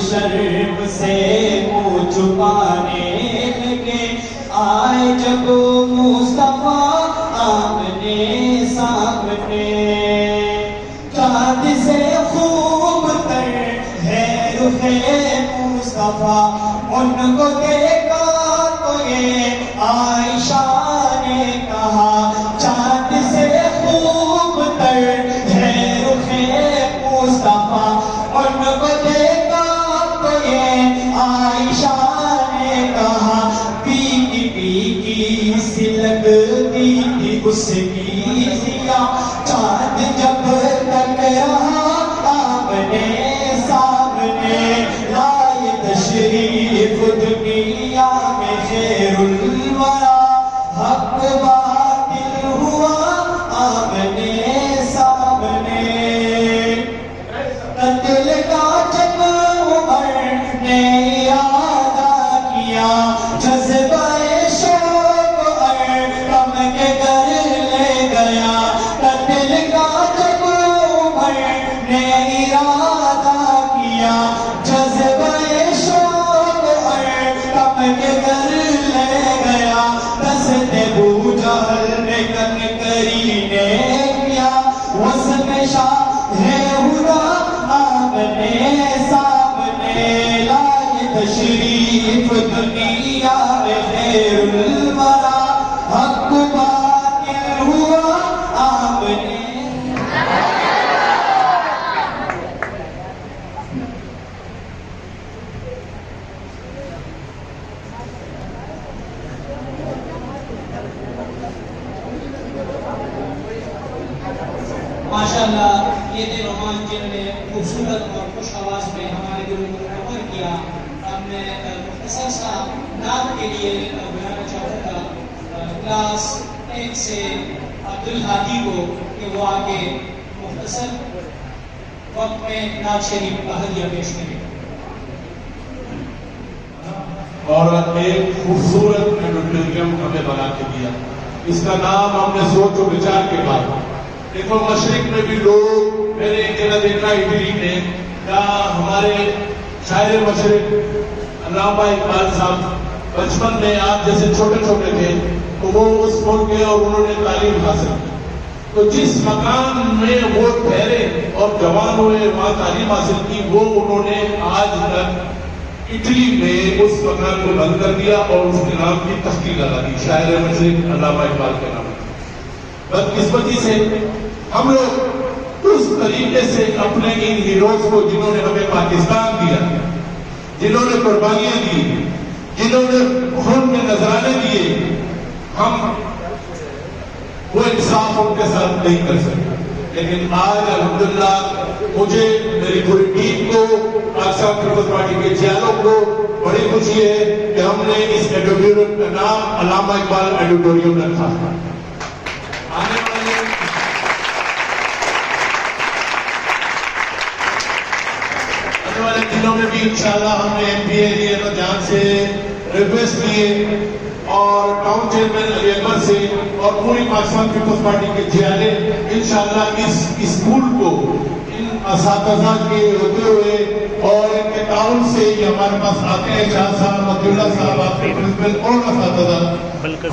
شرم سے منہ چھپانے لگے آئے جب مصطفیٰ آمنے سامنے چاند سے خوب تر ہے رخ مصطفیٰ ان کو دیکھا تو یہ عائشہ نے کہا چاند سے خوب تر ہے رخ مصطفیٰ ان کو دیکھا تو یہ عائشہ نے کہا پیکی پیکی سی لگتی تھی اس کی ضیا چاند جب تک رہا آمنے سامنے لائے تشریف دنیا میں خیر الورا حق باطل ہوا آمنے سامنے قتل کا جب عمر نے ارادہ کیا جذبہ شوق کم کے گھر لے گیا قتل کا جب عمر نے ارادہ کیا جذبہ شوق کم کے گھر لے گیا دست ابو جہل نے کنکری نے کیا وزن شاہ ہے ہدا آمنے سامنے لائے تشریف دنیا میں خیر الورا حق باطل ہوا آمنے ماشاءاللہ یہ دل رومان جنہوں نے خوبصورت اور خوش آواز میں ہمارے دلوں کو منور کیا اب میں مختصر سا نام کے لیے بلانا چاہتا تھا کلاس 1 سے عبدالہادی کو کہ وہ آگے مختصر وقت میں نعت شریف کا ہدیہ پیش کرے اور ایک خوبصورت ایڈیٹوریم ہمیں بنا کے دیا اس کا نام ہم نے سوچ و بچار کے بعد دیکھو مشرق میں بھی لوگ میں نے ایک جگہ دیکھا اٹلی میں جہاں ہمارے شاعر مشرق علامہ اقبال صاحب بچپن میں آپ جیسے چھوٹے چھوٹے تھے تو وہ اس ملک گئے اور انہوں نے تعلیم حاصل کی تو جس مکان میں وہ ٹھہرے اور جوان ہوئے وہاں تعلیم حاصل کی وہ انہوں نے آج تک اٹلی میں اس مکان کو بند کر دیا اور اس کے نام کی تختی لگا دی شاعر مشرق علامہ اقبال کے نام بدقسمتی سے ہم لوگ اس طریقے سے اپنے ان ہیروز کو جنہوں نے ہمیں پاکستان دیا جنہوں نے قربانیاں دی جنہوں نے خون میں نذرانے دیے ہم وہ انصاف ان کے ساتھ نہیں کر سکتے لیکن آج الحمدللہ مجھے میری پوری ٹیم کو پاکستان پیپلز پارٹی کے چیئروں کو بڑی خوشی ہے کہ ہم نے اس ایڈیٹوریم کا نام علامہ اقبال ایڈیٹوریم رکھا آنے والے دنوں میں بھی انشاءاللہ ہم نے ایم پی اے جان سے ریکویسٹ کیے اور ٹاؤن چیئرمین علی اکبر سے اور پوری پاکستان پیپلز پارٹی کے جیالے انشاءاللہ اس اسکول کو ان اساتذہ کے ہوتے ہوئے اور ان کے تعاون سے یہ ہمارے پاس آتے ہیں، شاہ صاحب، عبداللہ صاحب، آپ کے پرنسپل اور اساتذہ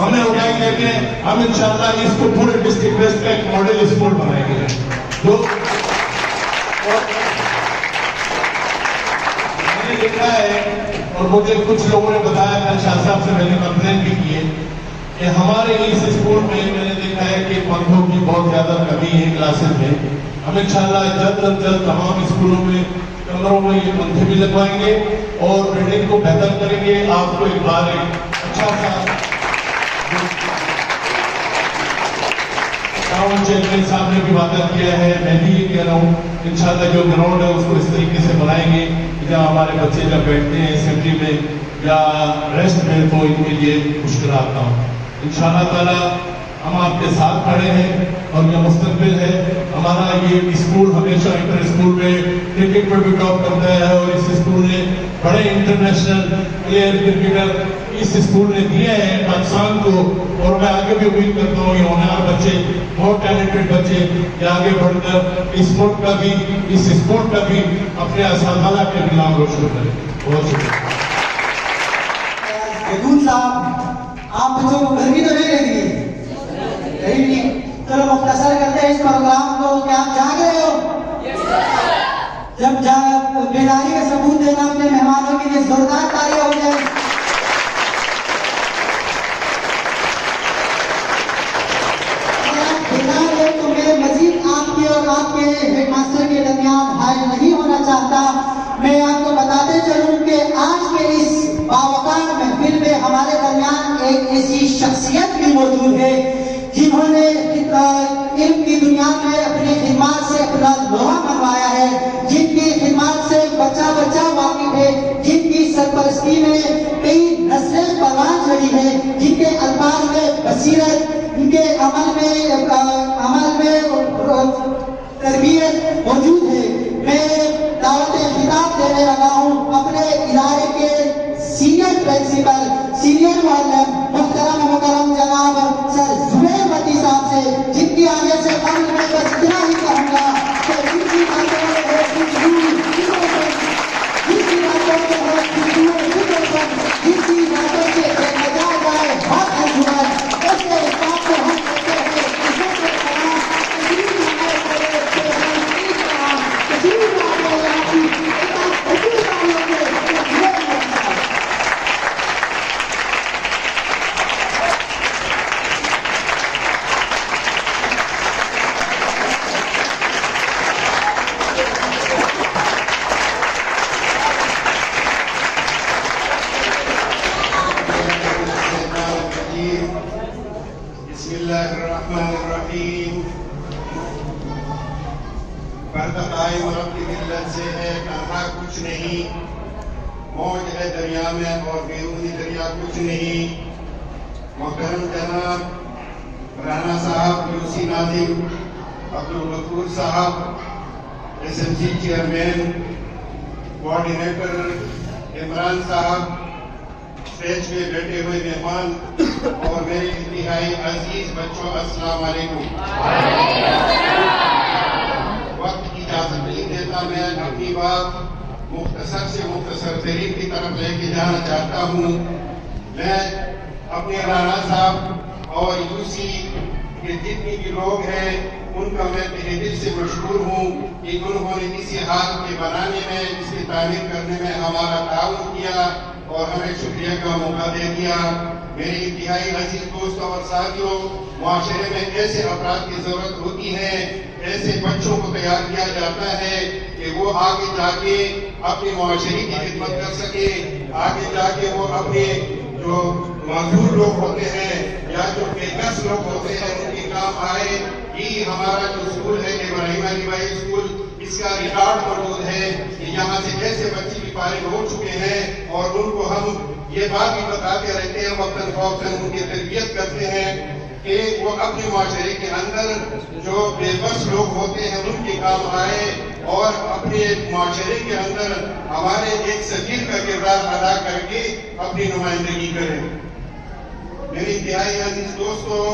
ہمیں اٹھائی لے کے ہم انشاءاللہ اس کو پورے ڈسٹرکٹ ویسٹ کا ایک ماڈل اسکول بنائیں گے. جو میں نے دیکھا ہے اور مجھے کچھ لوگوں نے بتایا، کل شاہ صاحب سے میں نے کمپلین بھی کی ہے کہ ہمارے اس اسکول میں نے دیکھا ہے کہ پنکھوں کی بہت زیادہ کمی ہے کلاسز میں. ہم انشاءاللہ جلد از جلد تمام اسکولوں میں کمروں میں یہ پنکھے بھی لگوائیں گے اور بلڈنگ کو بہتر کریں گے. آپ کو ایک بار ایک اچھا سا ٹاؤن چیئرمین صاحب نے بھی وعدہ کیا ہے، میں بھی یہ کہہ رہا ہوں انشاءاللہ جو گراؤنڈ ہے اس کو اس طریقے سے بنائیں گے جہاں ہمارے بچے جب بیٹھتے ہیں اسمبلی میں یا ریسٹ میں تو ان کے لیے مشکلات نہ ہوں. انشاءاللہ تعالیٰ ہم آپ کے ساتھ کھڑے ہیں اور یہ مستقبل ہے ہمارا. یہ اسکول ہمیشہ انٹر اسکول میں کرکٹ میں بھی ٹاپ کرتا ہے اور اس اسکول نے بڑے انٹرنیشنل پلیئر کرکٹر اس اسکول نے دیے ہیں پاکستان کو، اور میں آگے بھی امید کرتا ہوں یہ ہونہار بچے، بہت ٹیلنٹڈ بچے یہ آگے بڑھ کر اس ملک کا بھی اس اسکول کا بھی اپنے اساتذہ کے نام روشن کریں. بہت شکریہ. یدون صاحب، آپ بچوں کو گرمی تو نہیں لگی؟ چلو مختصر کرتے ہیں اس پروگرام کو. کیا آپ جاگ رہے ہو؟ جب بیداری کا ثبوت دینا اپنے مہمانوں کے لیے زوردار تالیاں ہو جائے. تو میں مزید آپ کے اور آپ کے ہیڈ ماسٹر کے درمیان حائل نہیں ہونا چاہتا. میں آپ کو بتاتے چلوں کہ آج کے اس باوقار محفل میں ہمارے درمیان ایک ایسی شخصیت بھی موجود ہے جنہوں نے علم کی دنیا میں اپنی خدمات سے اپنا لوہا منوایا ہے، جن کی خدمات سے بچہ بچہ واقف ہے، جن کی سرپرستی میں کئی نسلیں پروان چڑھی ہے، جن کے الفاظ میں بصیرت، ان کے عمل میں تربیت موجود ہے. میں دعوت خطاب دینے لگا ہوں اپنے ادارے کے سینئر پرنسپل، سینئر معلم محترم مکرم جناب سر زبیر متی صاحب سے، جن کی آگے سے قبل میں بس اتنا ہی کہوں گا کہ جن کی باتوں سے بجا جائے بہت خدمت ایسے بات کو ہم کہتے ہیں. کچھ نہیں، موج ہے دریا میں اور بیرونی دریا کچھ نہیں. محترم جناب رانا صاحب، یوسی ناظم، عبدالغفور صاحب، S M C chairman, coordinator Imran صاحب، اسٹیج پہ بیٹھے ہوئے مہمان اور میرے انتہائی عزیز بچوں، السلام علیکم. وقت کی اجازت نہیں دیتا، میں اپنی بات مختصر سے مختصر ترین کی طرف لے کے جانا چاہتا ہوں. میں اپنے رانا صاحب اور یوسی کے جتنے بھی لوگ ہیں ان کا میں تہہ دل سے مشکور ہوں کہ انہوں نے کسی حال کے بنانے میں، اس کی تعمیر کرنے میں ہمارا تعاون کیا اور ہمیں شکریہ کا موقع دے دیا. میرے انتہائی عزیز دوستوں اور ساتھیوں، معاشرے میں ایسے افراد کی ضرورت ہوتی ہے، ایسے بچوں کو تیار کیا جاتا ہے کہ وہ آگے جا کے اپنے معاشرے کی خدمت کر سکے، آگے جا کے وہ اپنے جو معذور لوگ ہوتے ہیں یا جو بے کس لوگ ہوتے ہیں ان کے کام آئے. یہ ہمارا جو اسکول ہے ابراہیم علی بھائی اسکول، اس کا ریکارڈ موجود ہے کہ یہاں سے ایسے بچے بھی فارغ ہو چکے ہیں اور ان کو ہم یہ بات بھی بتاتے رہتے ہیں، وقتاً فوقتاً ان کی تربیت کرتے ہیں کہ وہ اپنے معاشرے کے اندر جو بے بس لوگ ہوتے ہیں ان کے کام آئے اور اپنے معاشرے کے اندر ہمارے ایک سفیر کا کردار ادا کر کے اپنی نمائندگی کریں. میری انتہائی عزیز دوستوں،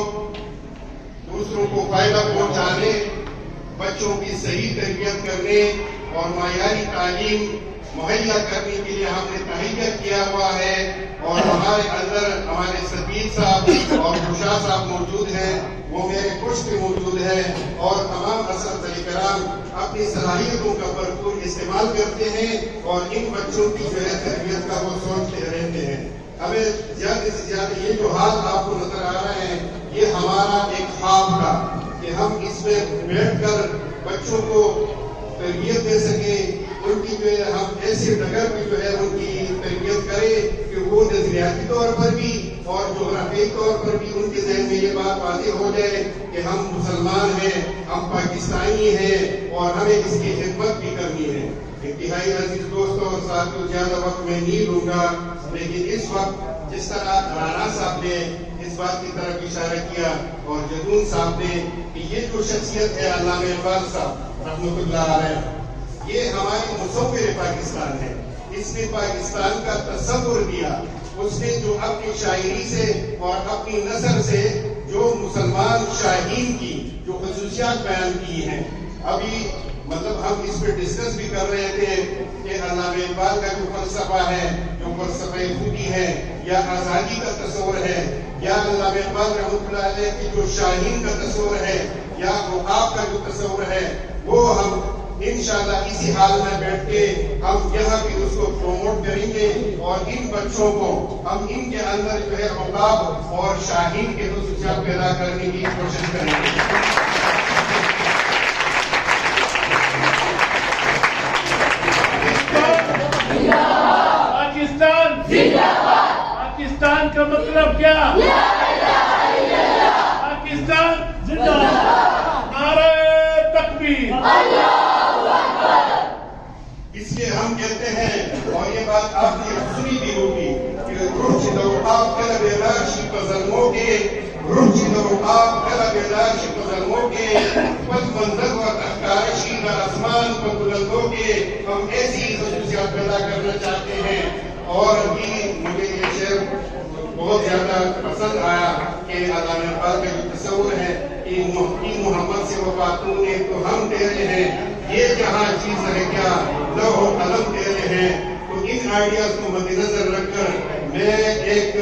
دوسروں کو فائدہ پہنچانے، بچوں کی صحیح تربیت کرنے اور معیاری تعلیم مہیا کرنے کے لیے ہم نے تہیہ کیا ہوا ہے، اور ہمارے اندر ہمارے سفیر صاحب اور خوشا صاحب موجود ہیں، وہ میرے پشت پہ موجود ہے، اور تمام اساتذہ کرام اپنی صلاحیتوں کا بھرپور استعمال کرتے ہیں اور ان بچوں کی جو ہے تربیت کا وہ سوچتے رہتے ہیں۔ ہمیں زیادہ سے زیادہ یہ جو حال آپ کو نظر آ رہے ہیں، یہ ہمارا ایک خواب تھا کہ ہم اس میں بیٹھ کر بچوں کو تربیت دے سکیں، ان کی جو ہے ہم ایسے ڈگر میں جو ہے ان کی تربیت کریں کہ وہ نظریاتی طور پر بھی اور جغرافیائی طور پر بھی ان کے ذہن میں یہ بات واضح ہو جائے کہ ہم مسلمان ہیں، ہم پاکستانی ہیں اور ہمیں اس کی خدمت بھی کرنی ہے۔ انتہائی عزیز دوستوں اور ساتھیوں، زیادہ وقت میں نہیں لوں گا، لیکن اس وقت جس طرح رانا صاحب نے اس بات کی طرف اشارہ کیا اور جدون صاحب نے کہ یہ جو شخصیت ہے علامہ اقبال صاحب رحمۃ اللہ علیہ، یہ ہمارے مصور پاکستان ہے۔ اس نے پاکستان کا تصور دیا، اس نے جو اپنی شاعری سے اور اپنی نثر سے جو مسلمان شاہین کی جو خصوصیات بیان کی ہیں، ابھی مطلب ہم اس پہ ڈسکس بھی کر رہے تھے کہ علامہ اقبال کا جو فلسفہ ہے، جو فلسفہ خودی ہے یا آزادی کا تصور ہے، یا علامہ اقبال رحمۃ اللہ علیہ کی جو شاہین کا تصور ہے یا عقاب کا جو تصور ہے، وہ ہم انشاءاللہ اسی حال میں بیٹھ کے ہم یہاں بھی اس کو پروموٹ کریں گے اور ان بچوں کو ہم ان کے اندر جو ہے عقاب اور شاہین کے خصوصیات پیدا کرنے کی کوشش کریں گے۔ پاکستان کا مطلب کیا؟ پاکستان زندہ باد، نعرہ تکبیر۔ اس لیے ہم کہتے ہیں، اور یہ بات آپ نے سنی بھی ہوگی کہ روح چدوقاب کل بیداشی پزلموں کے، روح چدوقاب کل بیداشی پزلموں کے، پس منظر و تخکارشی نہ آسمان پر بلندوں کے، ہم ایسی خصوصیات پیدا کرنا چاہتے ہیں۔ اور ابھی مجھے یہ شعر بہت زیادہ پسند آیا کہ علامہ اقبال کا جو تصور ہے کہ محمد سے وفاتوں نے تو ہم تیرے ہیں، یہ جہاں چیز ہے کیا لوح و قلم تیرے ہیں۔ تو ان آئیڈیاز کو مد نظر رکھ کر میں ایک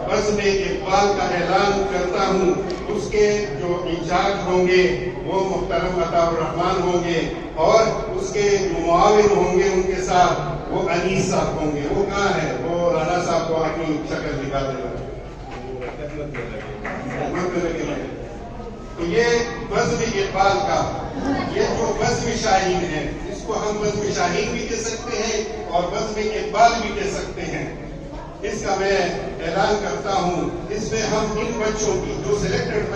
بزم اقبال کا اعلان کرتا ہوں۔ اس کے جو انچارج ہوں گے وہ محترم عطا الرحمان ہوں گے، اور اس کے جو معاون ہوں گے ان کے ساتھ وہ انیس صاحب ہوں گے۔ وہ کہاں ہے؟ وہ رانا صاحب کو اپنی شکل دکھا دے گا۔ تو یہ بزم اقبال کا یہ جو بزم شاہین ہے، اس کو ہم بزم شاہین بھی کہہ سکتے ہیں اور بزم اقبال بھی کہہ سکتے ہیں۔ اس کا میں اعلان کرتا ہوں، اس میں ہم ان بچوں کی جو سلیکٹڈ